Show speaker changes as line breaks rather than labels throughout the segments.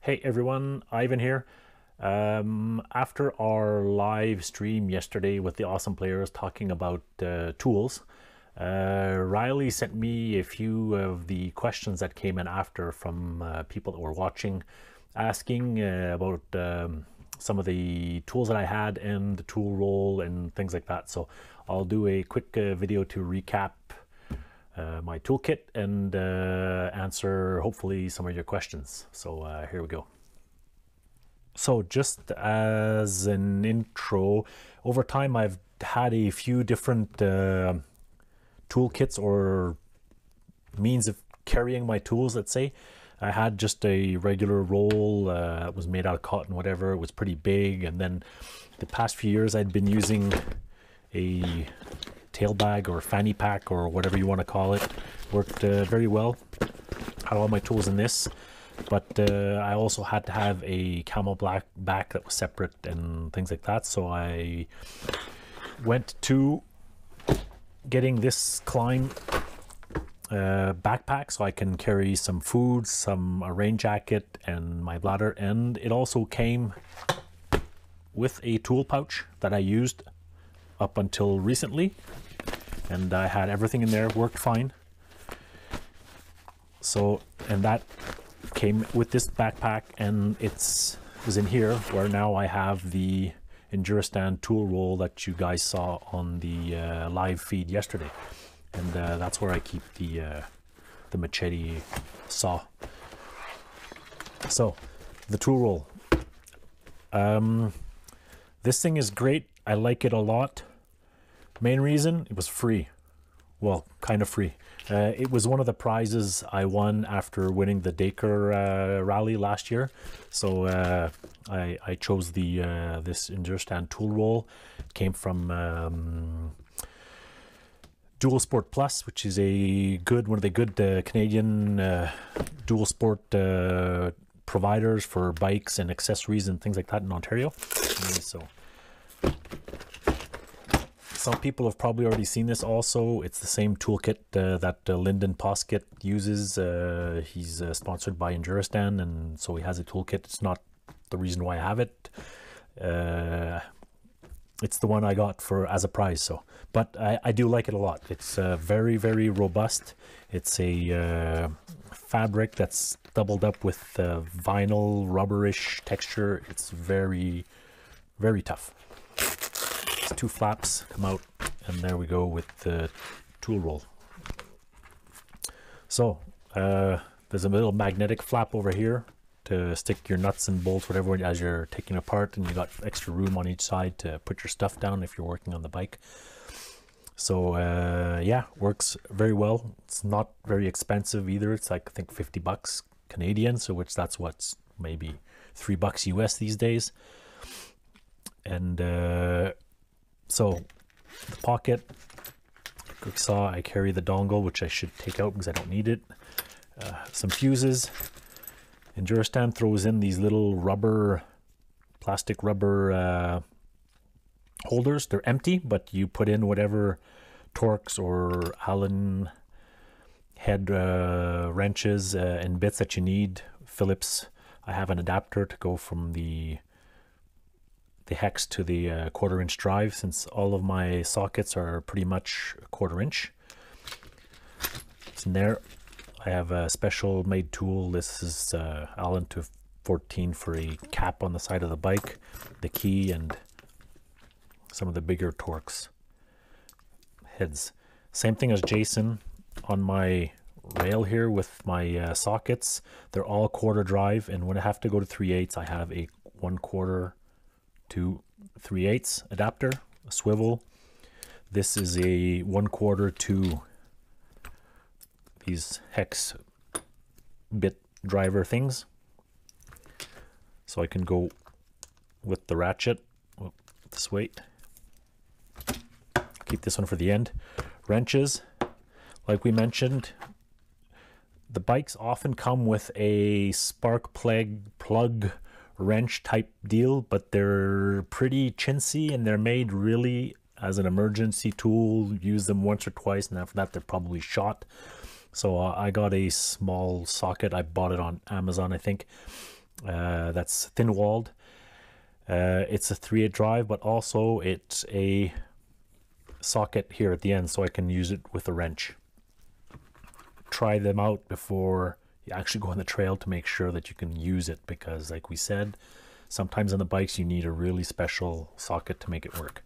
Hey everyone, Ivan here. After our live stream yesterday with the awesome players talking about tools, Riley sent me a few of the questions that came in after from people that were watching, asking about some of the tools that I had and the tool roll and things like that. So I'll do a quick video to recap my toolkit and answer hopefully some of your questions. So here we go. So just as an intro, over time I've had a few different toolkits or means of carrying my tools, let's say. I had just a regular roll that was made out of cotton, whatever. It was pretty big, and then the past few years I'd been using a tail bag or fanny pack or whatever you want to call it. Worked very well. Had all my tools in this, but I also had to have a camel black back that was separate and things like that. So I went to getting this Climb backpack so I can carry some food, a rain jacket, and my bladder. And it also came with a tool pouch that I used up until recently, and I had everything in there, worked fine. So, and that came with this backpack, and it was in here where now I have the Enduristan tool roll that you guys saw on the live feed yesterday, and that's where I keep the machete saw. So the tool roll, this thing is great. I like it a lot. Main reason, it was free. Well, kind of free. It was one of the prizes I won after winning the Dacre rally last year. So I chose the this Enduristan tool roll. It came from Dual Sport Plus, which is one of the good Canadian dual sport providers for bikes and accessories and things like that in Ontario. So some people have probably already seen this also. It's the same toolkit that Lyndon Poskett uses. He's sponsored by Enduristan, and so he has a toolkit. It's not the reason why I have it. It's the one I got as a prize. So, but I do like it a lot. It's very, very robust. It's a fabric that's doubled up with vinyl, rubberish texture. It's very, very tough. Two flaps come out, and there we go with the tool roll. So there's a little magnetic flap over here to stick your nuts and bolts, whatever, as you're taking apart, and you got extra room on each side to put your stuff down if you're working on the bike. So yeah, works very well. It's not very expensive either. It's like, I think, 50 bucks Canadian, so that's what's maybe $3 US these days. And so the pocket, quick saw, I carry the dongle, which I should take out because I don't need it. Some fuses. Enduristan throws in these little plastic rubber holders. They're empty, but you put in whatever Torx or Allen head wrenches and bits that you need. Phillips. I have an adapter to go from the hex to the 1/4 inch drive, since all of my sockets are pretty much 1/4 inch. It's in there. I have a special made tool. This is Allen to 14 for a cap on the side of the bike, the key, and some of the bigger Torx heads. Same thing as Jason on my rail here with my sockets. They're all 1/4 drive, and when I have to go to 3/8, I have a 1/4 to 3/8 adapter, a swivel. This is a 1/4 to these hex bit driver things, so I can go with the ratchet this way. Keep this one for the end. Wrenches, like we mentioned, the bikes often come with a spark plug wrench type deal, but they're pretty chintzy, and they're made really as an emergency tool. Use them once or twice, and after that they're probably shot. So I got a small socket. I bought it on Amazon, I think. that's thin-walled. It's a 3/8 drive, but also it's a socket here at the end, so I can use it with a wrench. Try them out before you actually go on the trail to make sure that you can use it, because like we said, sometimes on the bikes you need a really special socket to make it work.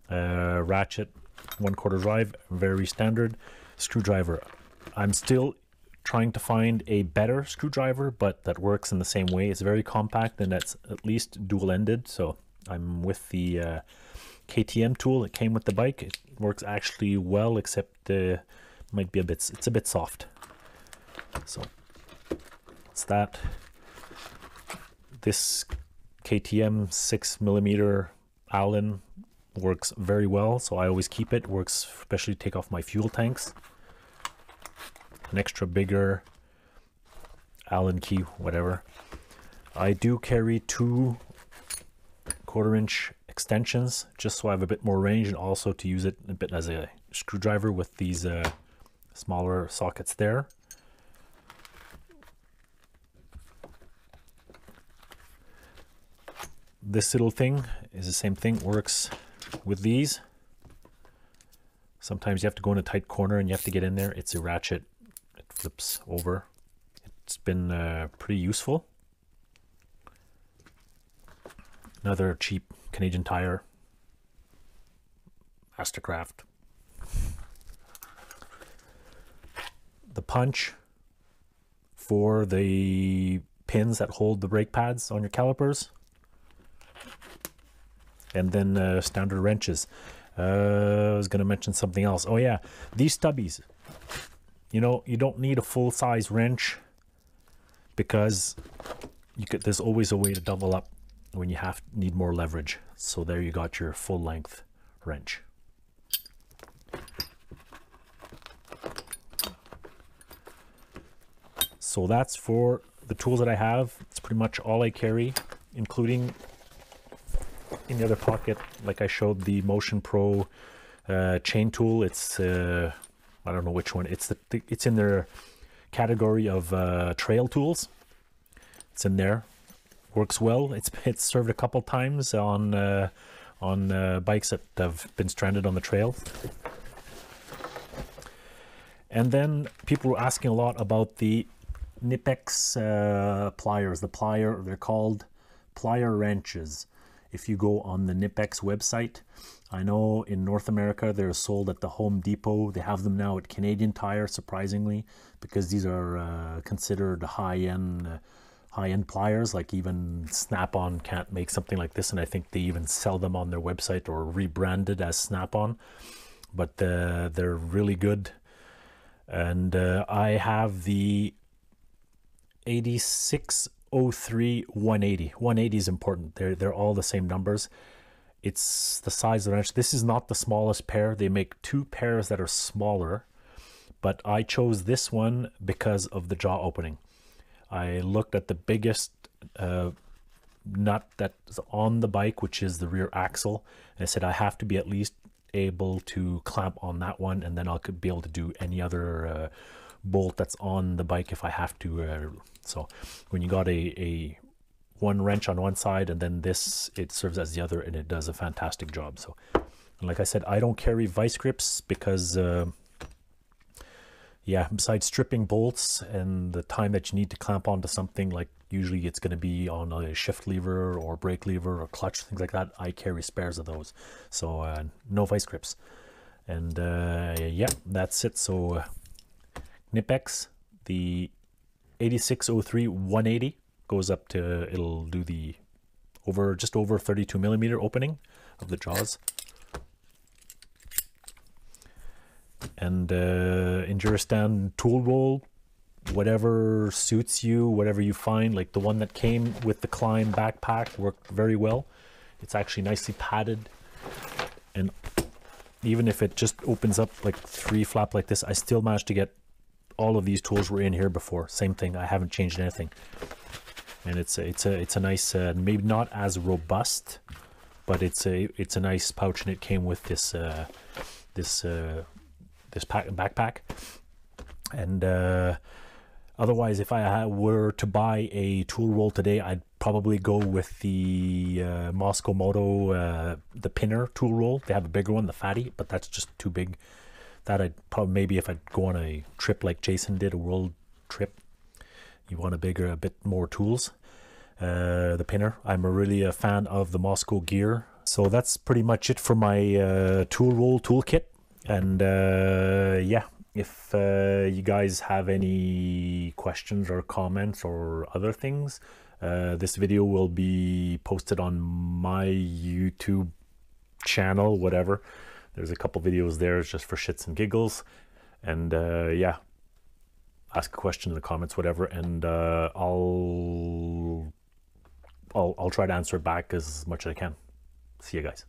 Ratchet 1/4 drive, very standard. Screwdriver, I'm still trying to find a better screwdriver, but that works in the same way. It's very compact and that's at least dual-ended, so I'm with the KTM tool that came with the bike. It works actually well, except might be it's a bit soft. So it's that. This KTM 6mm Allen works very well, so I always keep it. Works especially to take off my fuel tanks. An extra bigger Allen key, whatever. I do carry 2 1/4-inch extensions just so I have a bit more range, and also to use it a bit as a screwdriver with these smaller sockets there. This little thing is the same thing, works with these. Sometimes you have to go in a tight corner and you have to get in there. It's a ratchet, it flips over. It's been pretty useful. Another cheap Canadian Tire, Mastercraft. The punch for the pins that hold the brake pads on your calipers. And then standard wrenches. I was going to mention something else. Oh yeah, these stubbies. You know, you don't need a full-size wrench because there's always a way to double up when you need more leverage. So there you got your full-length wrench. So that's for the tools that I have. It's pretty much all I carry, including in the other pocket, like I showed, the Motion Pro chain tool. It's I don't know which one. It's in their category of trail tools. It's in there. Works well. It's served a couple times on bikes that have been stranded on the trail. And then people were asking a lot about the Knipex pliers. They're called Plier Wrenches. If you go on the Knipex website, I know in North America they're sold at the Home Depot. They have them now at Canadian Tire, surprisingly, because these are considered high-end pliers. Like even Snap-on can't make something like this, and I think they even sell them on their website or rebranded as Snap-on. But they're really good. And I have the 8603 180. 180 is important. They're all the same numbers. It's the size of the wrench. This is not the smallest pair. They make 2 pairs that are smaller, but I chose this one because of the jaw opening. I looked at the biggest nut that's on the bike, which is the rear axle, and I said I have to be at least able to clamp on that one, and then I could be able to do any other bolt that's on the bike if I have to. So when you got a one wrench on one side and then this, it serves as the other, and it does a fantastic job. So, and like I said, I don't carry Vise Grips because yeah, besides stripping bolts and the time that you need to clamp onto something, like usually it's going to be on a shift lever or brake lever or clutch, things like that, I carry spares of those. So no Vise Grips. And yeah, that's it. So Knipex, the 8603 180 goes up to, it'll do the just over 32mm opening of the jaws. And Enduristan tool roll, whatever suits you, whatever you find. Like the one that came with the Climb backpack worked very well. It's actually nicely padded, and even if it just opens up like 3 flap like this, I still managed to get all of these tools were in here before. Same thing, I haven't changed anything. And it's a nice, maybe not as robust, but it's a nice pouch, and it came with this backpack. And Otherwise, if I were to buy a tool roll today, I'd probably go with the Moscow Moto, the pinner tool roll. They have a bigger one, the fatty, but that's just too big. That I'd probably, maybe if I'd go on a trip like Jason did, a world trip, you want a bit more tools. The pinner, I'm really a fan of the Moscow gear. So that's pretty much it for my tool roll toolkit. And yeah, if you guys have any questions or comments or other things, this video will be posted on my YouTube channel, whatever. There's a couple videos there just for shits and giggles. And yeah, ask a question in the comments, whatever, and I'll try to answer it back as much as I can. See you guys.